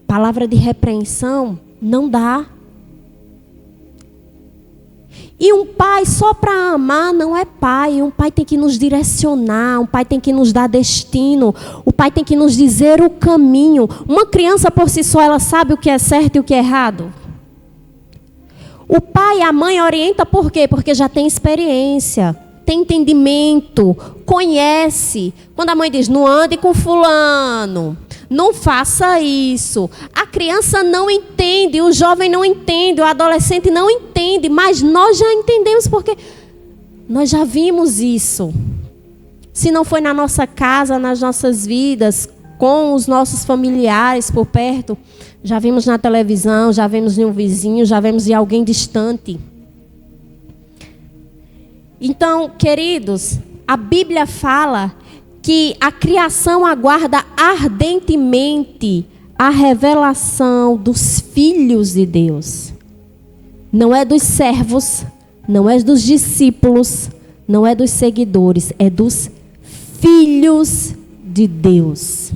palavra de repreensão não dá. E um pai só para amar não é pai. Um pai tem que nos direcionar, um pai tem que nos dar destino, o pai tem que nos dizer o caminho. Uma criança por si só, ela sabe o que é certo e o que é errado. O pai e a mãe orientam por quê? Porque já tem experiência, tem entendimento, conhece. Quando a mãe diz, não ande com fulano, não faça isso. A criança não entende, o jovem não entende, o adolescente não entende, mas nós já entendemos porque nós já vimos isso. Se não foi na nossa casa, nas nossas vidas, com os nossos familiares por perto, já vimos na televisão, já vimos em um vizinho, já vimos em alguém distante. Então, queridos, a Bíblia fala que a criação aguarda ardentemente a revelação dos filhos de Deus. Não é dos servos, não é dos discípulos, não é dos seguidores, é dos filhos de Deus.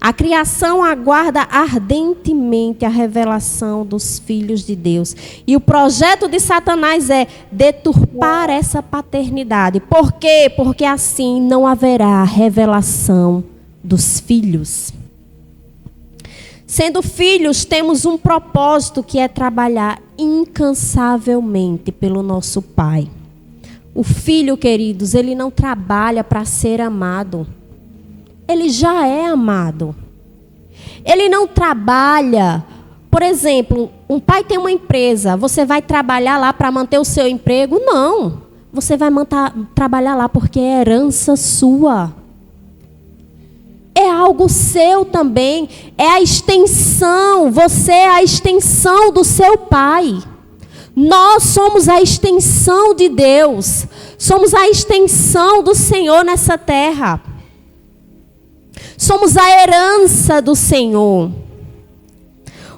A criação aguarda ardentemente a revelação dos filhos de Deus. E o projeto de Satanás é deturpar essa paternidade. Por quê? Porque assim não haverá revelação dos filhos. Sendo filhos, temos um propósito que é trabalhar incansavelmente pelo nosso Pai. O filho, queridos, ele não trabalha para ser amado. Ele já é amado. Ele não trabalha. Por exemplo, um pai tem uma empresa. Você vai trabalhar lá para manter o seu emprego? Não. Você vai trabalhar lá porque é herança sua. É algo seu também. É a extensão. Você é a extensão do seu pai. Nós somos a extensão de Deus. Somos a extensão do Senhor nessa terra. Somos a herança do Senhor.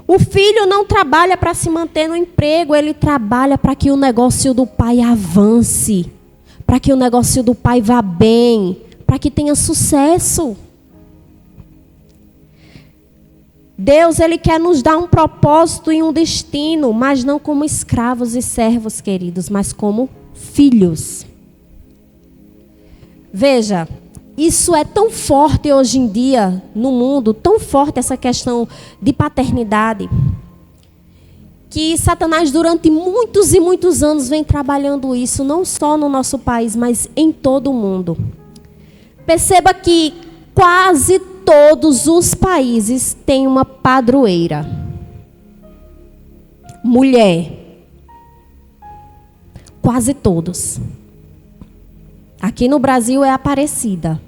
O filho não trabalha para se manter no emprego, ele trabalha para que o negócio do pai avance, para que o negócio do pai vá bem, para que tenha sucesso. Deus, ele quer nos dar um propósito e um destino, mas não como escravos e servos, queridos, mas como filhos. Veja, isso é tão forte hoje em dia no mundo, tão forte essa questão de paternidade, que Satanás durante muitos e muitos anos vem trabalhando isso, não só no nosso país, mas em todo o mundo. Perceba que quase todos os países têm uma padroeira. Mulher. Quase todos. Aqui no Brasil é Aparecida.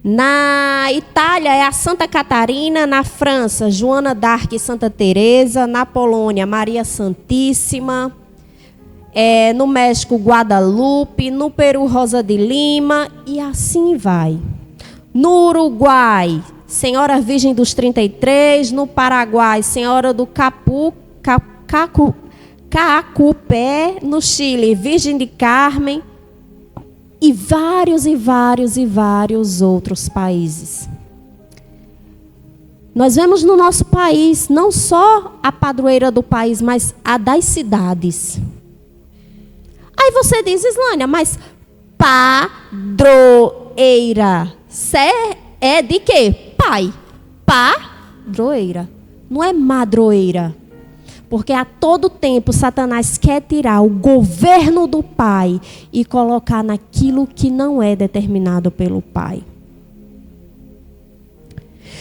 Na Itália é a Santa Catarina, na França, Joana d'Arc e Santa Teresa, na Polônia, Maria Santíssima, no México, Guadalupe, no Peru, Rosa de Lima, e assim vai. No Uruguai, Senhora Virgem dos 33, no Paraguai, Senhora do Caacupé, no Chile, Virgem de Carmen, e vários outros países. Nós vemos no nosso país, não só a padroeira do país, mas a das cidades. Aí você diz, Islânia, mas padroeira é de quê? Pai. Padroeira. Não é madroeira. Porque a todo tempo Satanás quer tirar o governo do pai e colocar naquilo que não é determinado pelo pai.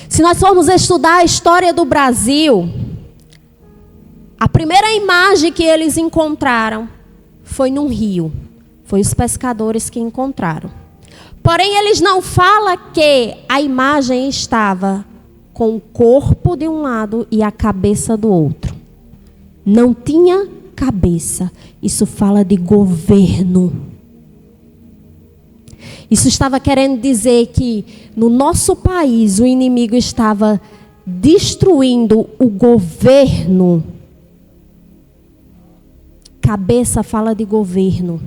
Se nós formos estudar a história do Brasil, a primeira imagem que eles encontraram foi num rio. Foi os pescadores que encontraram. Porém, eles não falam que a imagem estava com o corpo de um lado e a cabeça do outro. Não tinha cabeça. Isso fala de governo. Isso estava querendo dizer que no nosso país o inimigo estava destruindo o governo. Cabeça fala de governo.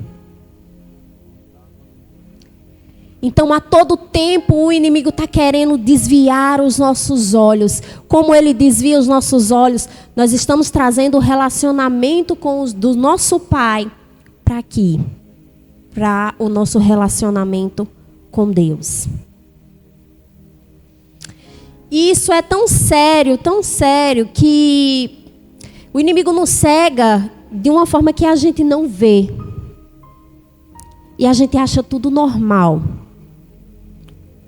Então, a todo tempo, o inimigo está querendo desviar os nossos olhos. Como ele desvia os nossos olhos, nós estamos trazendo o relacionamento do nosso Pai para aqui, para o nosso relacionamento com Deus. E isso é tão sério, que o inimigo nos cega de uma forma que a gente não vê. E a gente acha tudo normal.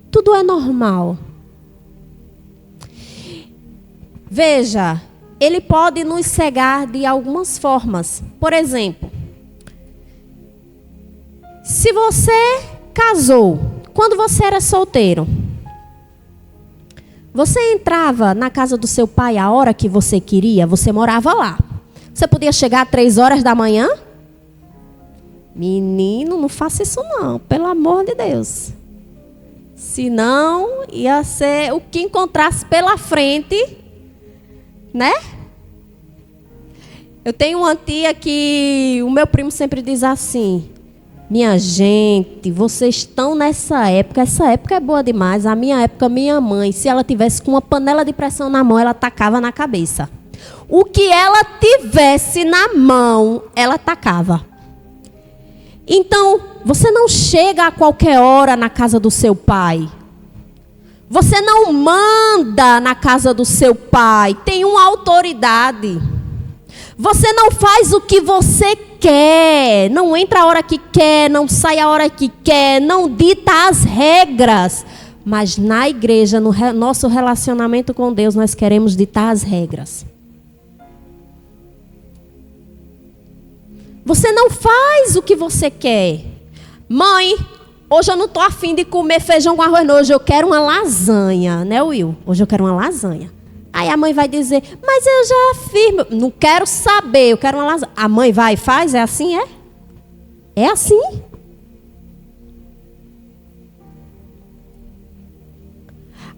Tudo é normal. Veja, ele pode nos cegar de algumas formas. Por exemplo, se você casou, quando você era solteiro, você entrava na casa do seu pai a hora que você queria, você morava lá. Você podia chegar às 3 horas da manhã? Menino, não faça isso não, pelo amor de Deus. Senão, ia ser o que encontrasse pela frente, né? Eu tenho uma tia que o meu primo sempre diz assim: minha gente, vocês estão nessa época, essa época é boa demais. A minha época, minha mãe, se ela tivesse com uma panela de pressão na mão, ela tacava na cabeça. O que ela tivesse na mão, ela tacava. Então, você não chega a qualquer hora na casa do seu pai. Você não manda na casa do seu pai. Tem uma autoridade. Você não faz o que você quer. Não entra a hora que quer, não sai a hora que quer, não dita as regras. Mas na igreja, no nosso relacionamento com Deus, nós queremos ditar as regras. Você não faz o que você quer. Mãe, hoje eu não estou afim de comer feijão com arroz, não. Hoje eu quero uma lasanha, né, Will? Hoje eu quero uma lasanha. Aí a mãe vai dizer, mas eu já fiz. Não quero saber, eu quero uma lasanha. A mãe vai e faz? É assim, é? É assim.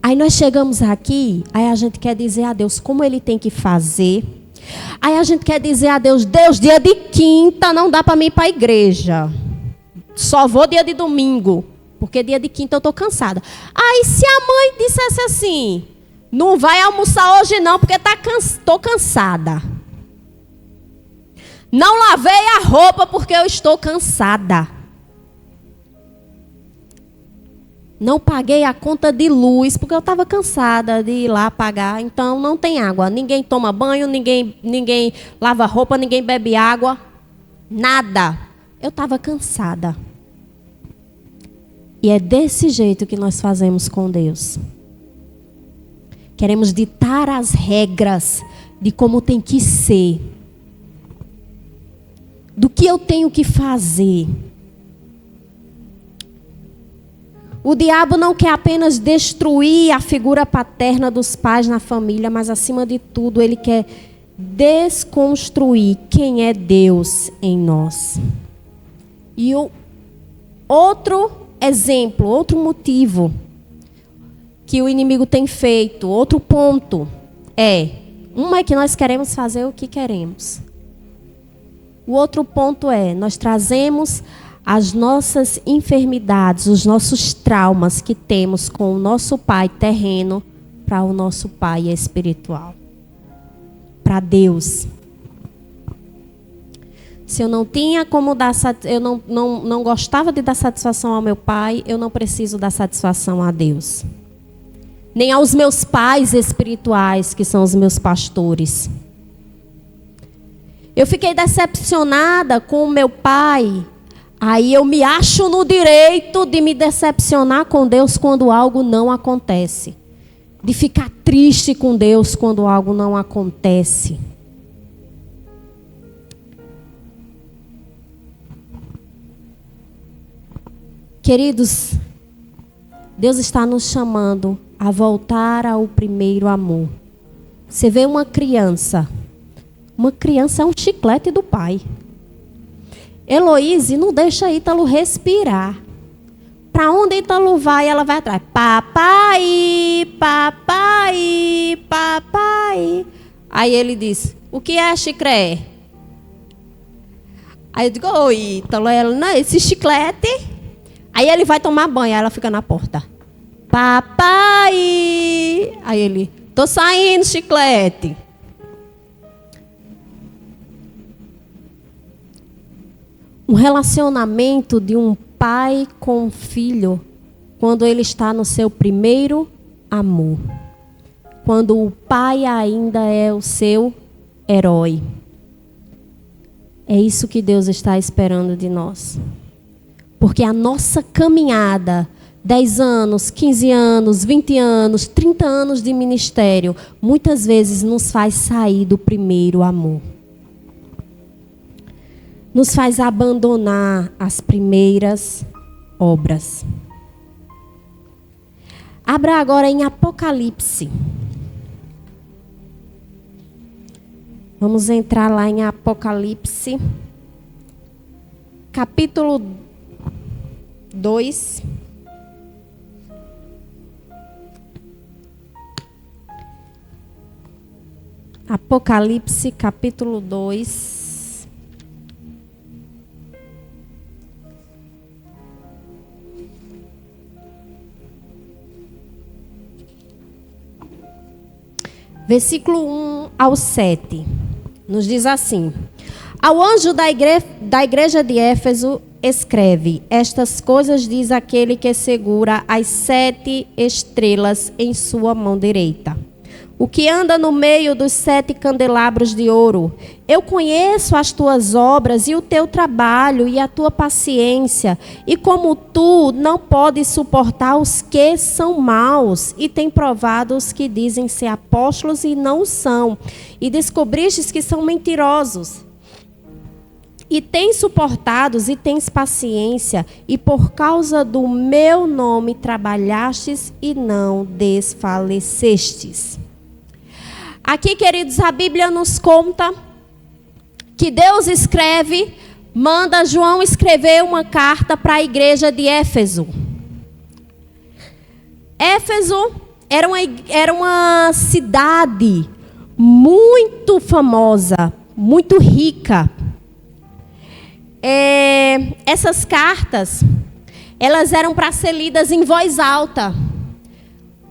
Aí nós chegamos aqui, aí a gente quer dizer a Deus como Ele tem que fazer. Aí a gente quer dizer a Deus, Deus, dia de quinta não dá para mim ir para a igreja. Só vou dia de domingo, porque dia de quinta eu estou cansada. Aí se a mãe dissesse assim, não vai almoçar hoje não, porque estou cansada. Não lavei a roupa porque eu estou cansada. Não paguei a conta de luz porque eu estava cansada de ir lá pagar. Então não tem água. Ninguém toma banho, ninguém lava roupa, ninguém bebe água. Nada. Eu estava cansada. E é desse jeito que nós fazemos com Deus. Queremos ditar as regras de como tem que ser. Do que eu tenho que fazer. O diabo não quer apenas destruir a figura paterna dos pais na família, mas acima de tudo ele quer desconstruir quem é Deus em nós. E o outro exemplo, outro motivo que o inimigo tem feito, outro ponto é que nós queremos fazer o que queremos. O outro ponto é, nós trazemos as nossas enfermidades, os nossos traumas que temos com o nosso pai terreno para o nosso pai espiritual. Para Deus. Se eu não tinha como dar, eu não gostava de dar satisfação ao meu pai, eu não preciso dar satisfação a Deus. Nem aos meus pais espirituais, que são os meus pastores. Eu fiquei decepcionada com o meu pai. Aí eu me acho no direito de me decepcionar com Deus quando algo não acontece. De ficar triste com Deus quando algo não acontece. Queridos, Deus está nos chamando a voltar ao primeiro amor. Você vê uma criança é um chiclete do pai. Heloíse não deixa Ítalo respirar. Para onde Ítalo vai, ela vai atrás. Papai, papai, papai. Aí ele diz, o que é chiclete? Aí eu digo, oi, Ítalo, ela, não, esse chiclete. Aí ele vai tomar banho, aí ela fica na porta. Papai! Aí ele, tô saindo, chiclete. Um relacionamento de um pai com um filho, quando ele está no seu primeiro amor. Quando o pai ainda é o seu herói. É isso que Deus está esperando de nós. Porque a nossa caminhada, 10 anos, 15 anos, 20 anos, 30 anos de ministério, muitas vezes nos faz sair do primeiro amor. Nos faz abandonar as primeiras obras. Abra agora em Apocalipse. Vamos entrar lá em Apocalipse, capítulo 2. Apocalipse, capítulo 2. Versículo 1 ao 7. Nos diz assim: Ao anjo da igreja de Éfeso escreve: Estas coisas diz aquele que segura as 7 estrelas em sua mão direita, o que anda no meio dos 7 candelabros de ouro. Eu conheço as tuas obras e o teu trabalho e a tua paciência, e como tu não podes suportar os que são maus, e tem provado os que dizem ser apóstolos e não são, e descobristes que são mentirosos. E tens suportados e tens paciência, e por causa do meu nome trabalhastes e não desfalecestes. Aqui, queridos, a Bíblia nos conta que Deus manda João escrever uma carta para a igreja de Éfeso. Éfeso era uma cidade muito famosa, muito rica. Essas cartas, elas eram para ser lidas em voz alta.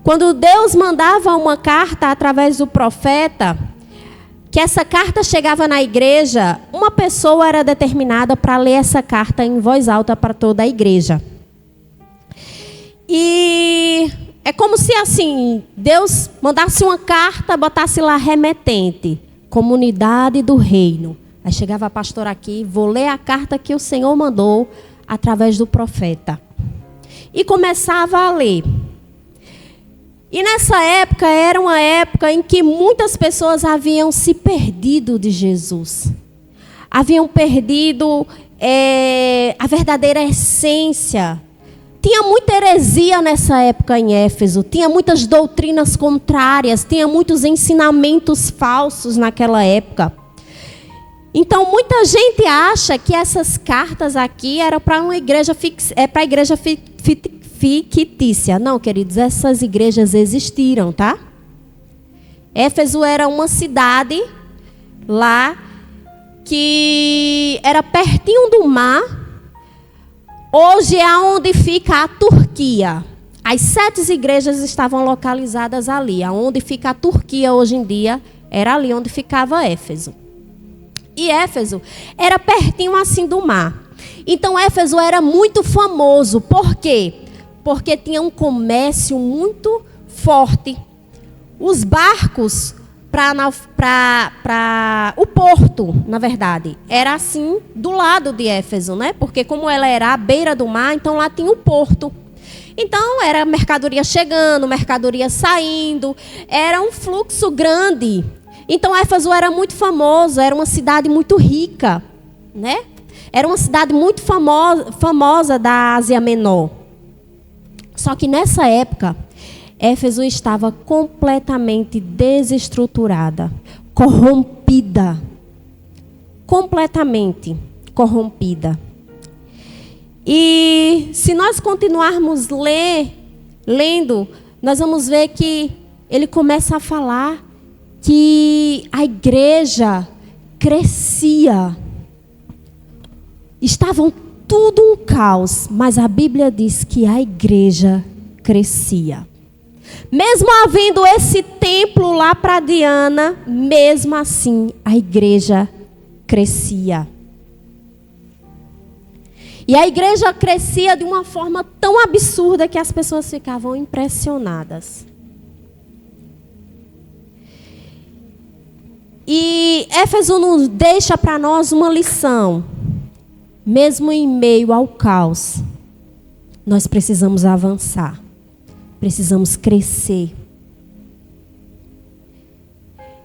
Quando Deus mandava uma carta através do profeta, que essa carta chegava na igreja, uma pessoa era determinada para ler essa carta em voz alta para toda a igreja. E é como se assim, Deus mandasse uma carta, botasse lá remetente, comunidade do reino. Aí chegava a pastora aqui, vou ler a carta que o Senhor mandou através do profeta. E começava a ler. E nessa época, era uma época em que muitas pessoas haviam se perdido de Jesus. Haviam perdido a verdadeira essência. Tinha muita heresia nessa época em Éfeso. Tinha muitas doutrinas contrárias. Tinha muitos ensinamentos falsos naquela época. Então, muita gente acha que essas cartas aqui eram para uma igreja fictícia. Não, queridos, essas igrejas existiram, tá? Éfeso era uma cidade lá que era pertinho do mar. Hoje é onde fica a Turquia. As 7 igrejas estavam localizadas ali. Onde fica a Turquia hoje em dia era ali onde ficava Éfeso. E Éfeso era pertinho assim do mar. Então Éfeso era muito famoso. Por quê? Porque tinha um comércio muito forte. Os barcos para o porto, na verdade, era assim do lado de Éfeso, né? Porque como ela era à beira do mar, então lá tinha o porto. Então era mercadoria chegando, mercadoria saindo, era um fluxo grande. Então Éfeso era muito famoso, era uma cidade muito rica, né? Era uma cidade muito famosa da Ásia Menor. Só que nessa época, Éfeso estava completamente desestruturada, corrompida. Completamente corrompida. E se nós continuarmos lendo, nós vamos ver que ele começa a falar que a igreja crescia. Estavam tudo um caos, mas a Bíblia diz que a igreja crescia. Mesmo havendo esse templo lá para Diana, mesmo assim a igreja crescia. E a igreja crescia de uma forma tão absurda que as pessoas ficavam impressionadas. E Éfeso nos deixa para nós uma lição. Mesmo em meio ao caos, nós precisamos avançar. Precisamos crescer.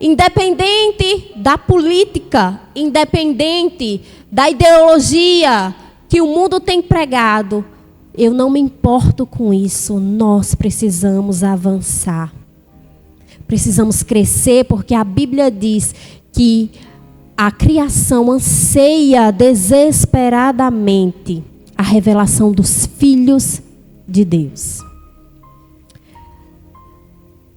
Independente da política, independente da ideologia que o mundo tem pregado, eu não me importo com isso. Nós precisamos avançar. Precisamos crescer, porque a Bíblia diz que a criação anseia desesperadamente a revelação dos filhos de Deus.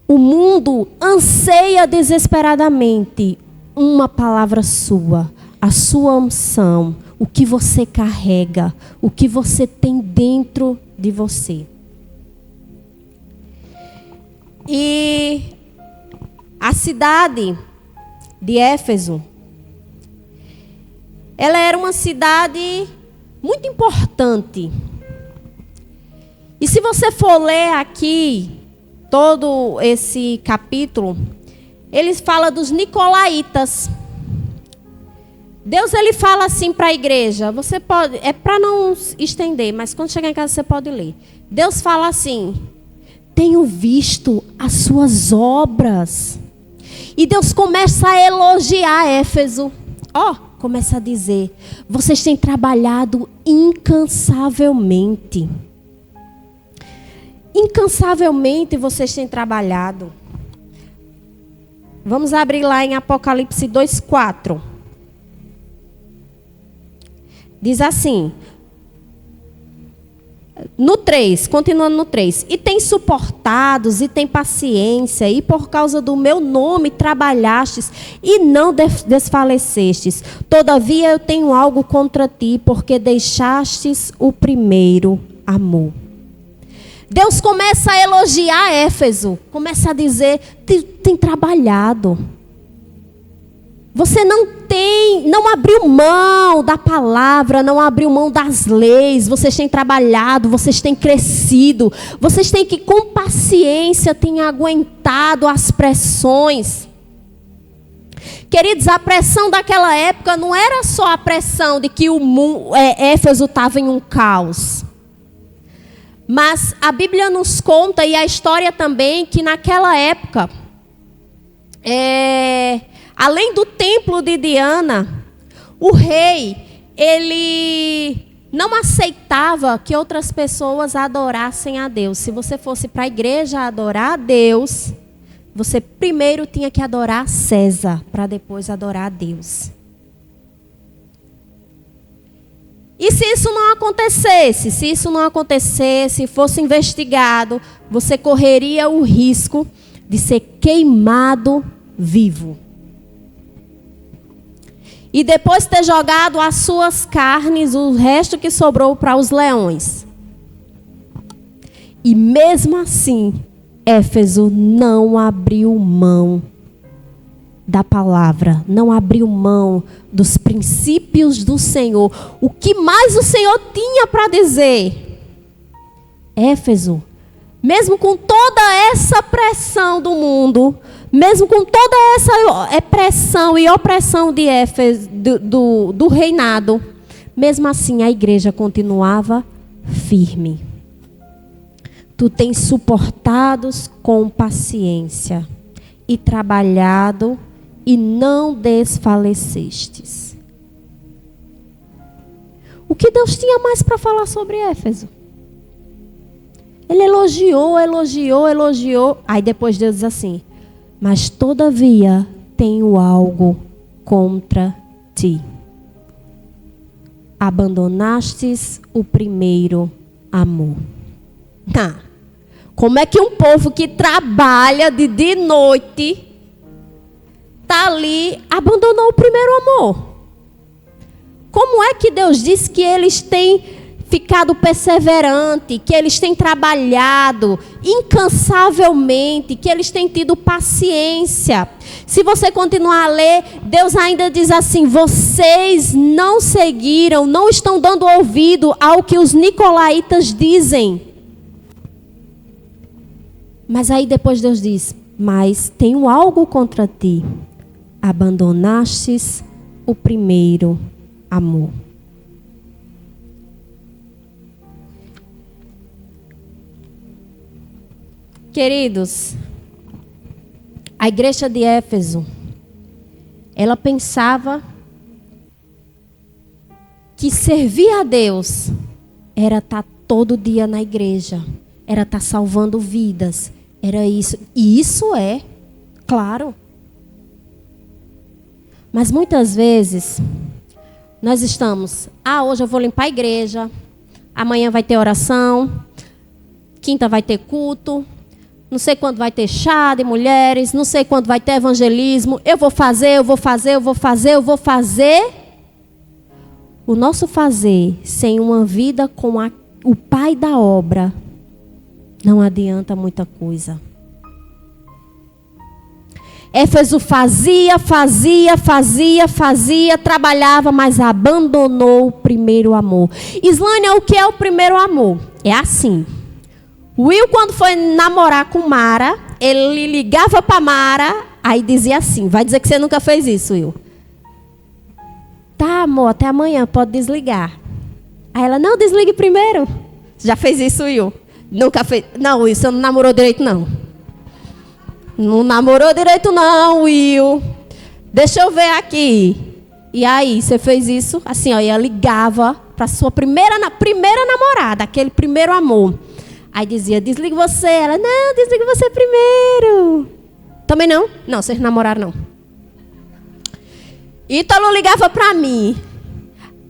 O mundo anseia desesperadamente uma palavra sua, a sua unção, o que você carrega, o que você tem dentro de você. E a cidade de Éfeso, ela era uma cidade muito importante. E se você for ler aqui todo esse capítulo, ele fala dos nicolaítas. Deus, ele fala assim para a igreja, você pode, é para não estender, mas quando chegar em casa você pode ler. Deus fala assim: tenho visto as suas obras. E Deus começa a elogiar Éfeso. Começa a dizer: vocês têm trabalhado incansavelmente. Incansavelmente vocês têm trabalhado. Vamos abrir lá em Apocalipse 2:4. Diz assim, no 3, continuando no 3. E tem suportados, e tem paciência, e por causa do meu nome trabalhastes, e não desfalecestes. Todavia eu tenho algo contra ti, porque deixastes o primeiro amor. Deus começa a elogiar Éfeso, começa a dizer: tem trabalhado. Você não abriu mão da palavra, não abriu mão das leis, vocês têm trabalhado, vocês têm crescido, vocês têm que, com paciência, têm aguentado as pressões. Queridos, a pressão daquela época não era só a pressão de que Éfeso estava em um caos. Mas a Bíblia nos conta, e a história também, que naquela época, além do templo de Diana, o rei, ele não aceitava que outras pessoas adorassem a Deus. Se você fosse para a igreja adorar a Deus, você primeiro tinha que adorar César, para depois adorar a Deus. E se isso não acontecesse, fosse investigado, você correria o risco de ser queimado vivo. E depois ter jogado as suas carnes, o resto que sobrou, para os leões. E mesmo assim, Éfeso não abriu mão da palavra, não abriu mão dos princípios do Senhor. O que mais o Senhor tinha para dizer? Éfeso, mesmo com toda essa pressão do mundo, mesmo com toda essa pressão e opressão de Éfeso, do reinado, mesmo assim a igreja continuava firme. Tu tens suportados com paciência e trabalhado e não desfalecestes. O que Deus tinha mais para falar sobre Éfeso? Ele elogiou. Aí depois Deus diz assim: mas todavia tenho algo contra ti. Abandonastes o primeiro amor. Como é que um povo que trabalha de dia e noite está ali, abandonou o primeiro amor? Como é que Deus diz que eles têm ficado perseverantes, que eles têm trabalhado incansavelmente, que eles têm tido paciência? Se você continuar a ler, Deus ainda diz assim: vocês não seguiram, não estão dando ouvido ao que os nicolaítas dizem. Mas aí depois Deus diz: mas tenho algo contra ti, abandonastes o primeiro amor. Queridos, a igreja de Éfeso, ela pensava que servir a Deus era estar todo dia na igreja, era estar salvando vidas, era isso. E isso é, claro. Mas muitas vezes, nós estamos, hoje eu vou limpar a igreja, amanhã vai ter oração, quinta vai ter culto, não sei quando vai ter chá de mulheres, não sei quando vai ter evangelismo, eu vou fazer. O nosso fazer sem uma vida com o pai da obra não adianta muita coisa. Éfeso fazia, trabalhava, mas abandonou o primeiro amor. Islânia, o que é o primeiro amor? É assim. Will, quando foi namorar com Mara, ele ligava para Mara, aí dizia assim: vai dizer que você nunca fez isso, Will. Tá, amor, até amanhã, pode desligar. Aí ela: não, desligue primeiro. Já fez isso, Will? Nunca fez. Não, Will, você não namorou direito, não. Não namorou direito, não, Will. Deixa eu ver aqui. E aí, você fez isso? Assim, ó, ela ligava para sua primeira namorada, aquele primeiro amor. Aí dizia: desligue você. Ela: não, desligue você primeiro. Também não? Não, vocês namoraram, não. Ítalo ligava para mim: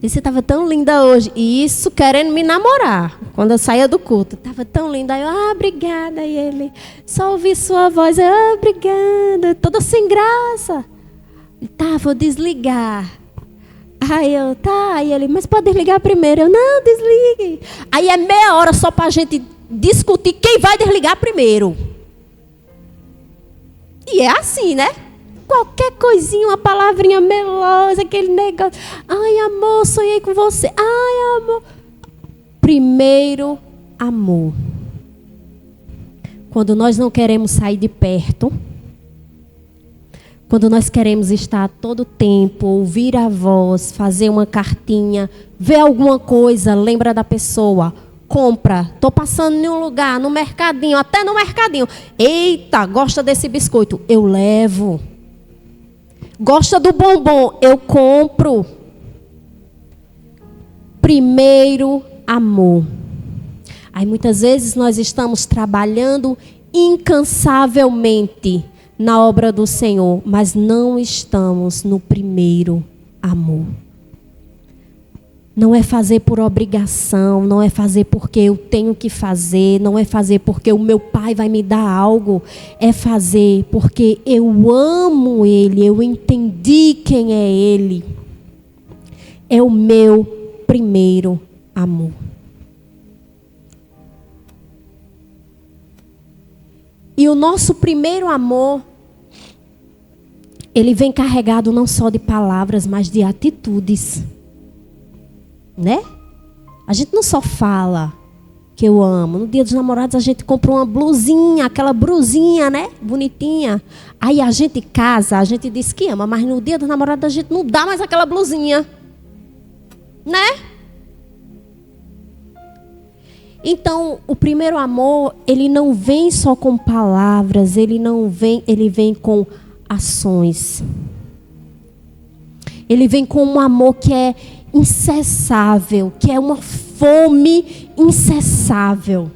você estava tão linda hoje. E isso querendo me namorar. Quando eu saía do culto, estava tão linda. Aí eu: obrigada. E ele: só ouvi sua voz. Eu: obrigada. Toda sem graça. Tá, vou desligar. Aí eu: tá. Aí ele: mas pode desligar primeiro. Eu: não, desligue. Aí é meia hora só para a gente discutir quem vai desligar primeiro. E é assim, né? Qualquer coisinha, uma palavrinha melosa, aquele negócio. Ai, amor, sonhei com você. Ai, amor. Primeiro amor. Quando nós não queremos sair de perto, quando nós queremos estar a todo tempo, ouvir a voz, fazer uma cartinha, ver alguma coisa, lembra da pessoa, compra. Estou passando em um lugar, no mercadinho, até no mercadinho. Eita, gosta desse biscoito? Eu levo. Gosta do bombom? Eu compro. Primeiro amor. Aí muitas vezes nós estamos trabalhando incansavelmente na obra do Senhor, mas não estamos no primeiro amor. Não é fazer por obrigação, não é fazer porque eu tenho que fazer, não é fazer porque o meu pai vai me dar algo. É fazer porque eu amo Ele, eu entendi quem é Ele. É o meu primeiro amor. E o nosso primeiro amor, ele vem carregado não só de palavras, mas de atitudes. Né? A gente não só fala que eu amo. No dia dos namorados a gente compra uma blusinha, aquela brusinha, né? Bonitinha. Aí a gente casa, a gente diz que ama, mas no dia dos namorados a gente não dá mais aquela blusinha. Né? Então, o primeiro amor, ele não vem só com palavras, ele vem com ações. Ele vem com um amor que é incessável, que é uma fome incessável.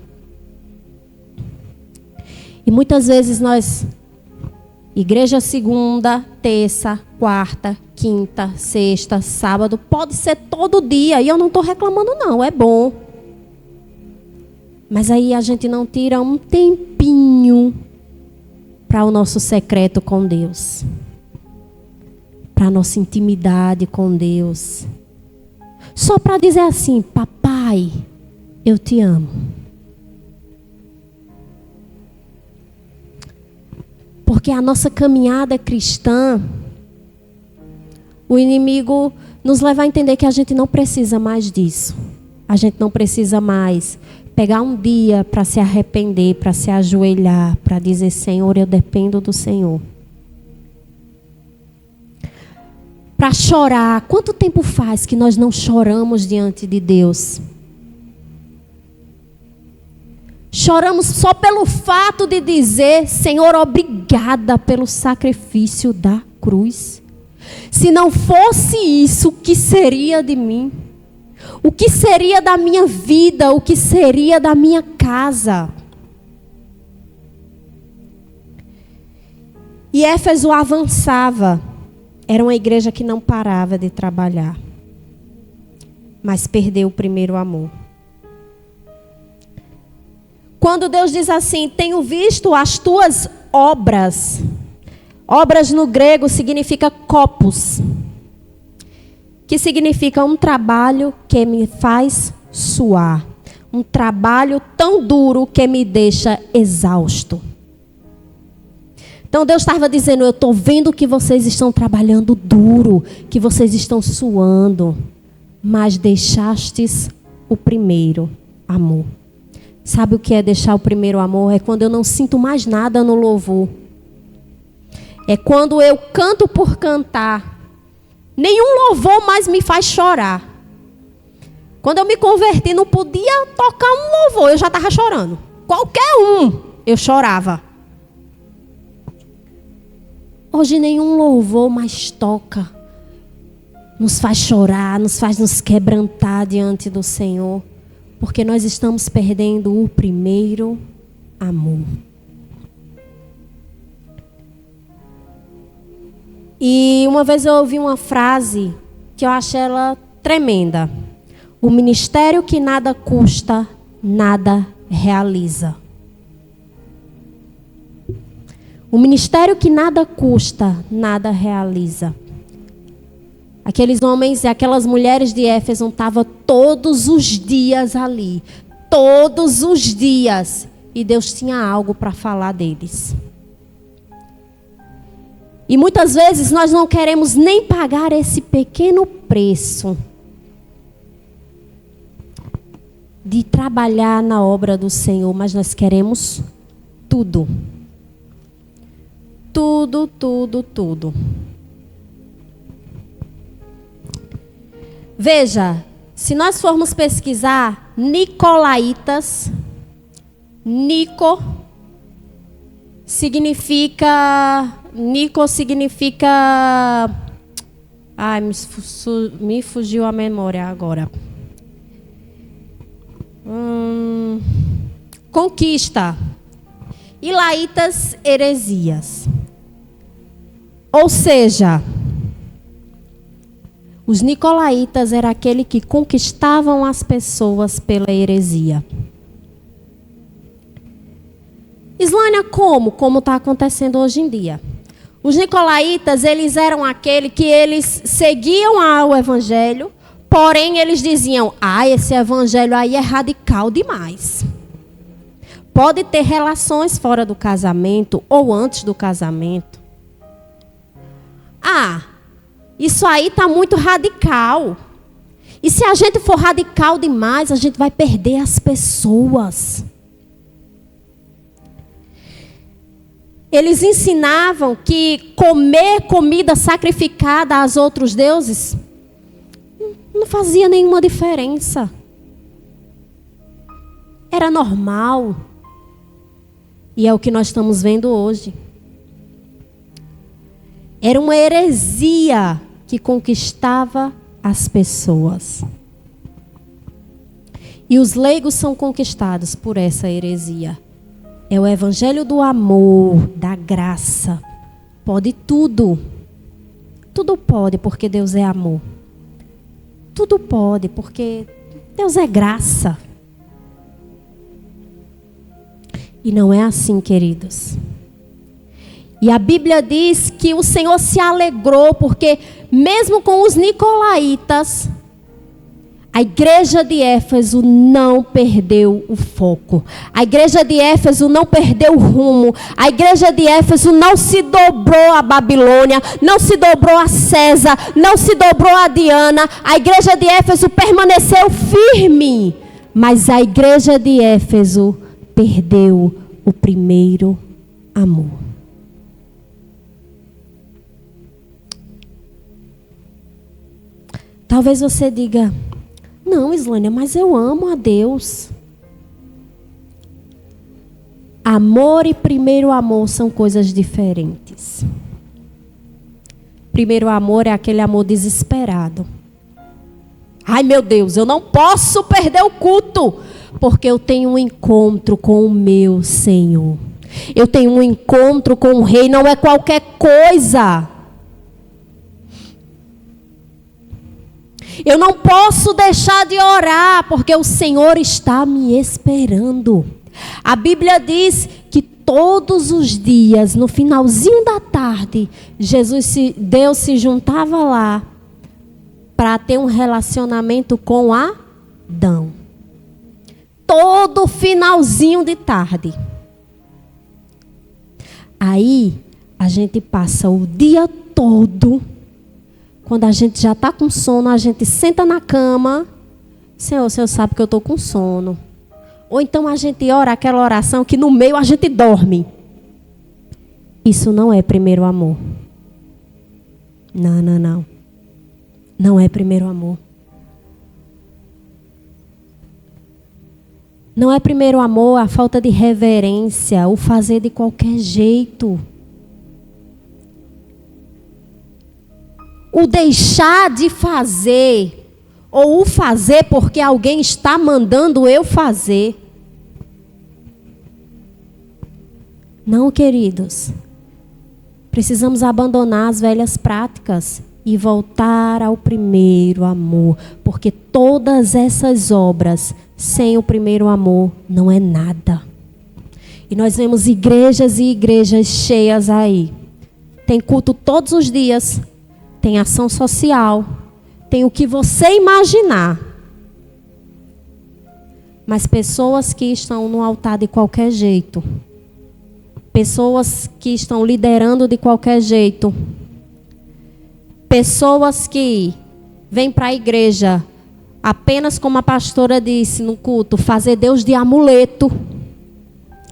E muitas vezes nós, igreja segunda, terça, quarta, quinta, sexta, sábado, pode ser todo dia, e eu não estou reclamando não, é bom. Mas aí a gente não tira um tempinho para o nosso secreto com Deus, para a nossa intimidade com Deus. só para dizer assim: papai, eu te amo. Porque a nossa caminhada cristã, o inimigo nos leva a entender que a gente não precisa mais disso. A gente não precisa mais pegar um dia para se arrepender, para se ajoelhar, para dizer: Senhor, eu dependo do Senhor. Para chorar. Quanto tempo faz que nós não choramos diante de Deus? Choramos só pelo fato de dizer: Senhor, obrigada pelo sacrifício da cruz. Se não fosse isso, o que seria de mim? O que seria da minha vida? O que seria da minha casa? E Éfeso avançava. Era uma igreja que não parava de trabalhar, mas perdeu o primeiro amor. Quando Deus diz assim: tenho visto as tuas obras. Obras no grego significa kopos, que significa um trabalho que me faz suar. Um trabalho tão duro que me deixa exausto. Então Deus estava dizendo: eu estou vendo que vocês estão trabalhando duro, que vocês estão suando, mas deixastes o primeiro amor. Sabe o que é deixar o primeiro amor? É quando eu não sinto mais nada no louvor. É quando eu canto por cantar. Nenhum louvor mais me faz chorar. Quando eu me converti, não podia tocar um louvor, eu já estava chorando. Qualquer um, eu chorava. Hoje nenhum louvor mais toca, nos faz chorar, nos faz nos quebrantar diante do Senhor, porque nós estamos perdendo o primeiro amor. E uma vez eu ouvi uma frase que eu achei ela tremenda: o ministério que nada custa, nada realiza. O ministério que nada custa, nada realiza. Aqueles homens e aquelas mulheres de Éfeso estavam todos os dias ali. Todos os dias. E Deus tinha algo para falar deles. E muitas vezes nós não queremos nem pagar esse pequeno preço de trabalhar na obra do Senhor, mas nós queremos tudo. Tudo, tudo, tudo. Veja, se nós formos pesquisar nicolaítas, Nico significa... Ai, me fugiu a memória agora. Conquista. E laítas, heresias. Ou seja, os nicolaítas eram aqueles que conquistavam as pessoas pela heresia. Islânia, como está acontecendo hoje em dia? Os nicolaítas, eles eram aqueles que eles seguiam ao evangelho, porém eles diziam: esse evangelho aí é radical demais. Pode ter relações fora do casamento ou antes do casamento. Isso aí está muito radical. E se a gente for radical demais, a gente vai perder as pessoas. Eles ensinavam que comer comida sacrificada aos outros deuses não fazia nenhuma diferença. Era normal. E é o que nós estamos vendo hoje. Era uma heresia que conquistava as pessoas. E os leigos são conquistados por essa heresia. É o evangelho do amor, da graça. Pode tudo. Tudo pode, porque Deus é amor. Tudo pode, porque Deus é graça. E não é assim, queridos. E a Bíblia diz que o Senhor se alegrou, porque mesmo com os nicolaítas, A igreja de Éfeso não perdeu o foco. A igreja de Éfeso não perdeu o rumo. A igreja de Éfeso não se dobrou à Babilônia, não se dobrou a César, não se dobrou a Diana. A igreja de Éfeso permaneceu firme. Mas a igreja de Éfeso perdeu o primeiro amor. Talvez você diga: não, Islânia, mas eu amo a Deus. Amor e primeiro amor são coisas diferentes. Primeiro amor é aquele amor desesperado. Ai, meu Deus, eu não posso perder o culto, porque eu tenho um encontro com o meu Senhor. Eu tenho um encontro com o Rei, não é qualquer coisa. Eu não posso deixar de orar, porque o Senhor está me esperando. A Bíblia diz que todos os dias, no finalzinho da tarde, Deus se juntava lá para ter um relacionamento com Adão. Todo finalzinho de tarde. Aí, a gente passa o dia todo. Quando a gente já está com sono, a gente senta na cama. Senhor, o Senhor sabe que eu estou com sono. Ou então a gente ora aquela oração que no meio a gente dorme. Isso não é primeiro amor. Não, não, não. Não é primeiro amor. Não é primeiro amor a falta de reverência, o fazer de qualquer jeito. O deixar de fazer, ou o fazer porque alguém está mandando eu fazer. Não, queridos. Precisamos abandonar as velhas práticas e voltar ao primeiro amor. Porque todas essas obras, sem o primeiro amor, não é nada. E nós vemos igrejas e igrejas cheias aí. Tem culto todos os dias. Tem ação social, tem o que você imaginar. Mas pessoas que estão no altar de qualquer jeito, pessoas que estão liderando de qualquer jeito, pessoas que vêm para a igreja apenas, como a pastora disse no culto, fazer Deus de amuleto.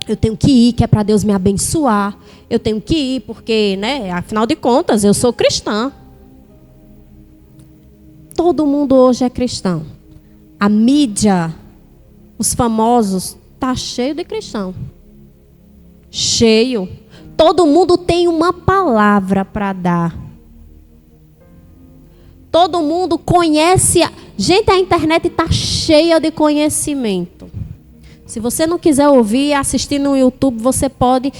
Eu tenho que ir, que é para Deus me abençoar. Eu tenho que ir porque, afinal de contas, eu sou cristã. Todo mundo hoje é cristão. A mídia, os famosos, está cheio de cristão. Cheio. Todo mundo tem uma palavra para dar. Todo mundo conhece. Gente, a internet está cheia de conhecimento. Se você não quiser ouvir, assistir no YouTube, você pode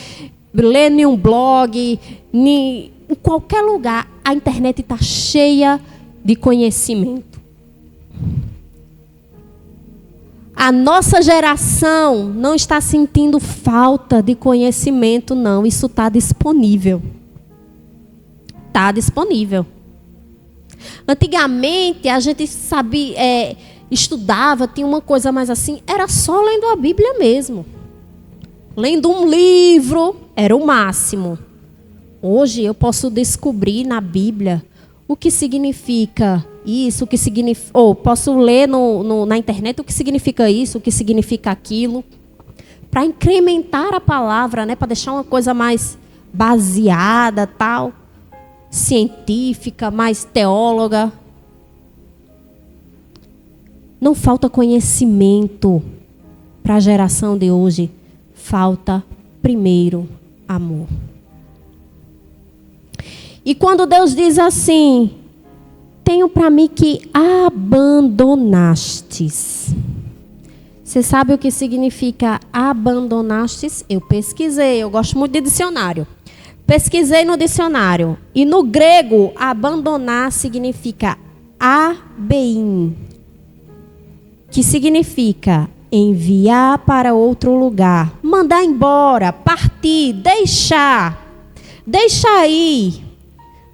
ler em um blog, em qualquer lugar. A internet está cheia de conhecimento. A nossa geração não está sentindo falta de conhecimento, não. Isso está disponível. Está disponível. Antigamente, a gente sabia, estudava, tinha uma coisa mais assim, era só lendo a Bíblia mesmo. Lendo um livro, era o máximo. Hoje eu posso descobrir na Bíblia o que significa isso, o que significa, ou posso ler na internet o que significa isso, o que significa aquilo, para incrementar a palavra, para deixar uma coisa mais baseada, tal, científica, mais teóloga. Não falta conhecimento para a geração de hoje, falta primeiro amor. E quando Deus diz assim, tenho para mim que abandonastes. Você sabe o que significa abandonastes? Eu pesquisei, eu gosto muito de dicionário. Pesquisei no dicionário. E no grego, abandonar significa abein, que significa enviar para outro lugar, mandar embora, partir, deixar ir.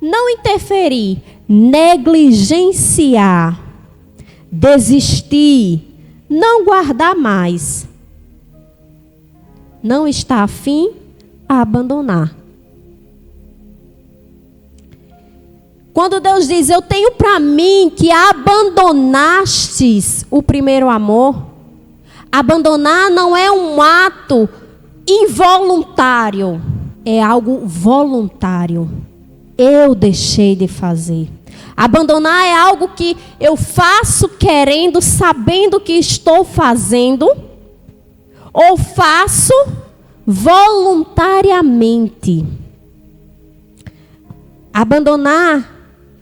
Não interferir, negligenciar, desistir, não guardar mais, não está afim a abandonar. Quando Deus diz, eu tenho para mim que abandonastes o primeiro amor, abandonar não é um ato involuntário, é algo voluntário. Eu deixei de fazer. Abandonar é algo que eu faço querendo, sabendo que estou fazendo, ou faço voluntariamente. Abandonar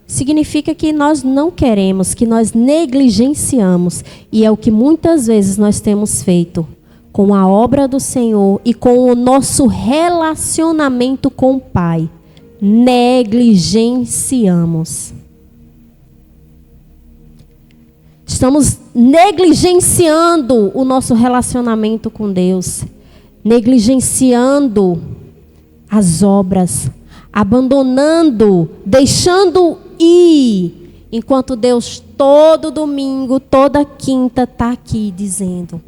significa que nós não queremos, que nós negligenciamos. E é o que muitas vezes nós temos feito com a obra do Senhor e com o nosso relacionamento com o Pai. Negligenciamos. Estamos negligenciando o nosso relacionamento com Deus. Negligenciando as obras. Abandonando, deixando ir, enquanto Deus todo domingo, toda quinta está aqui dizendo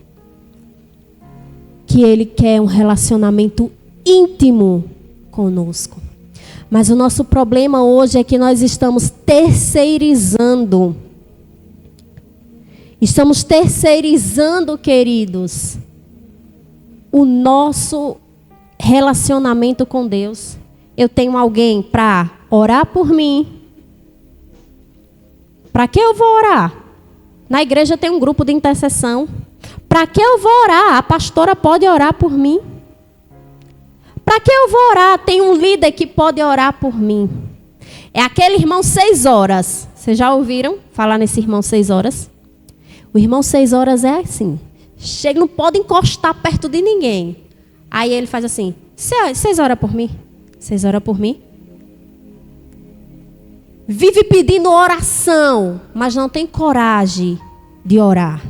que Ele quer um relacionamento íntimo conosco. Mas o nosso problema hoje é que nós estamos terceirizando. Estamos terceirizando, queridos, o nosso relacionamento com Deus. Eu tenho alguém para orar por mim. Para que eu vou orar? Na igreja tem um grupo de intercessão. Para que eu vou orar? A pastora pode orar por mim. Para que eu vou orar? Tem um líder que pode orar por mim. É aquele irmão 6 horas. Vocês já ouviram falar nesse irmão 6 horas? O irmão 6 horas é assim. Chega, não pode encostar perto de ninguém. Aí ele faz assim. 6 horas por mim? 6 horas por mim? Vive pedindo oração, mas não tem coragem de orar.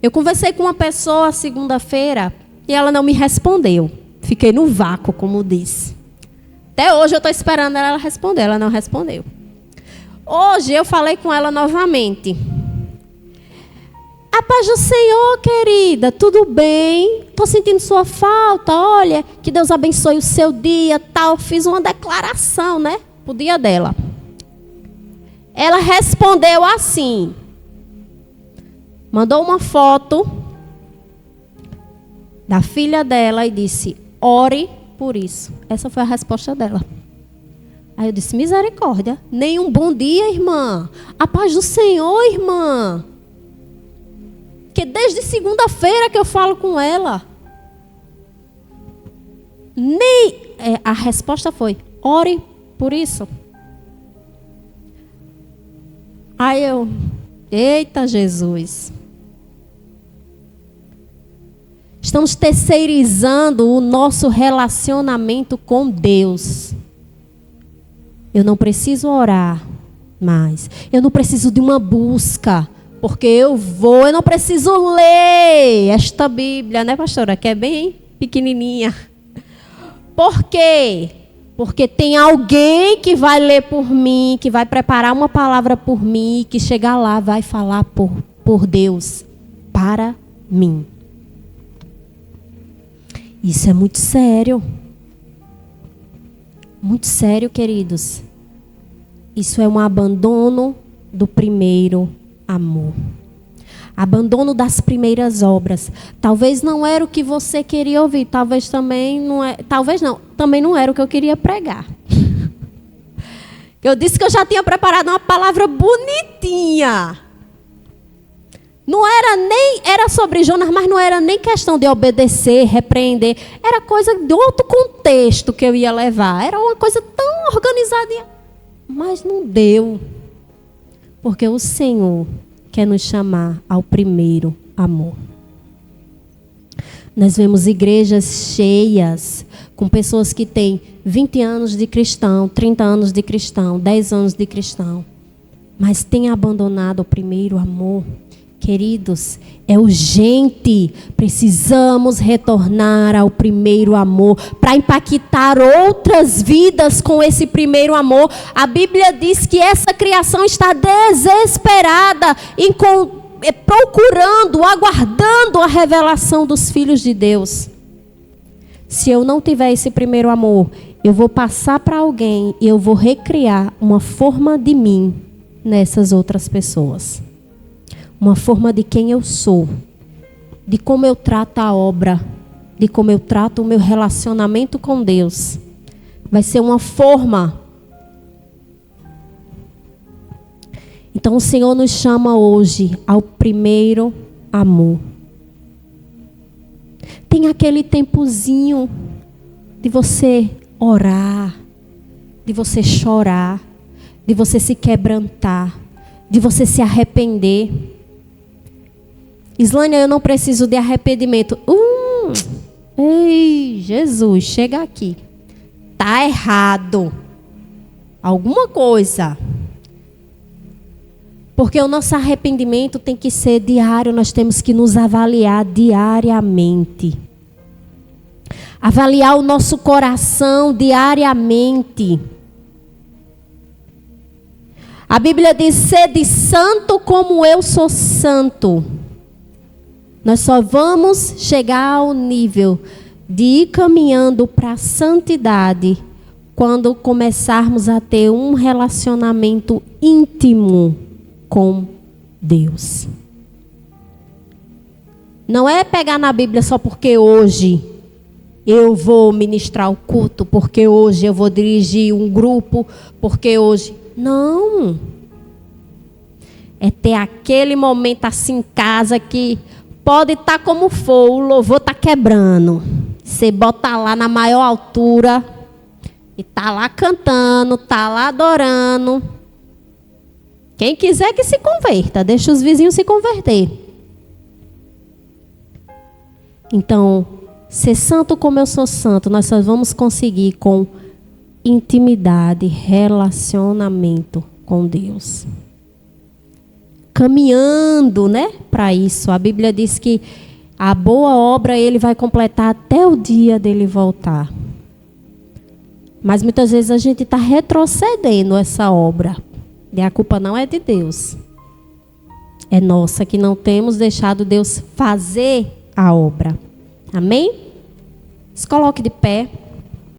Eu conversei com uma pessoa segunda-feira e ela não me respondeu. Fiquei no vácuo, como disse. Até hoje eu estou esperando ela responder, ela não respondeu. Hoje eu falei com ela novamente. A paz do Senhor, querida, tudo bem? Estou sentindo sua falta, olha, que Deus abençoe o seu dia, tal. Fiz uma declaração, né, pro dia dela. Ela respondeu assim, mandou uma foto da filha dela e disse, ore por isso. Essa foi a resposta dela. Aí eu disse, misericórdia, nem um bom dia, irmã. A paz do Senhor, irmã. Que desde segunda-feira que eu falo com ela. A resposta foi, ore por isso. Aí eu, eita Jesus. Estamos terceirizando o nosso relacionamento com Deus. Eu não preciso orar mais. Eu não preciso de uma busca. Porque eu não preciso ler esta Bíblia, né, pastora? Que é bem pequenininha. Por quê? Porque tem alguém que vai ler por mim, que vai preparar uma palavra por mim, que chegar lá vai falar por Deus para mim. Isso é muito sério. Muito sério, queridos. Isso é um abandono do primeiro amor. Abandono das primeiras obras. Talvez não era o que você queria ouvir. Talvez também não é. Talvez não. Também não era o que eu queria pregar. Eu disse que eu já tinha preparado uma palavra bonitinha. Não era nem. Era sobre Jonas, mas não era nem questão de obedecer, repreender. Era coisa de outro contexto que eu ia levar. Era uma coisa tão organizada. Mas não deu. Porque o Senhor quer nos chamar ao primeiro amor. Nós vemos igrejas cheias, com pessoas que têm 20 anos de cristão, 30 anos de cristão, 10 anos de cristão, mas têm abandonado o primeiro amor, Queridos, é urgente. Precisamos retornar ao primeiro amor para impactar outras vidas com esse primeiro amor. A Bíblia diz que essa criação está desesperada, procurando, aguardando a revelação dos filhos de Deus. Se eu não tiver esse primeiro amor, eu vou passar para alguém e eu vou recriar uma forma de mim nessas outras pessoas. Uma forma de quem eu sou, de como eu trato a obra, de como eu trato o meu relacionamento com Deus. Vai ser uma forma. Então o Senhor nos chama hoje ao primeiro amor. Tem aquele tempozinho de você orar, de você chorar, de você se quebrantar, de você se arrepender. Islânia, eu não preciso de arrependimento. Ei, Jesus, chega aqui. Tá errado. Alguma coisa. Porque o nosso arrependimento tem que ser diário, nós temos que nos avaliar diariamente. Avaliar o nosso coração diariamente. A Bíblia diz: sede santo como eu sou santo. Nós só vamos chegar ao nível de ir caminhando para a santidade quando começarmos a ter um relacionamento íntimo com Deus. Não é pegar na Bíblia só porque hoje eu vou ministrar o culto, porque hoje eu vou dirigir um grupo, porque hoje... Não. É ter aquele momento assim em casa que pode estar como for, o louvor está quebrando. Você bota lá na maior altura e está lá cantando, está lá adorando. Quem quiser que se converta, deixa os vizinhos se converter. Então, ser santo como eu sou santo, nós só vamos conseguir com intimidade, relacionamento com Deus. Caminhando, para isso. A Bíblia diz que a boa obra ele vai completar até o dia dele voltar. Mas muitas vezes a gente está retrocedendo essa obra. E a culpa não é de Deus. É nossa, que não temos deixado Deus fazer a obra. Amém? Se coloque de pé.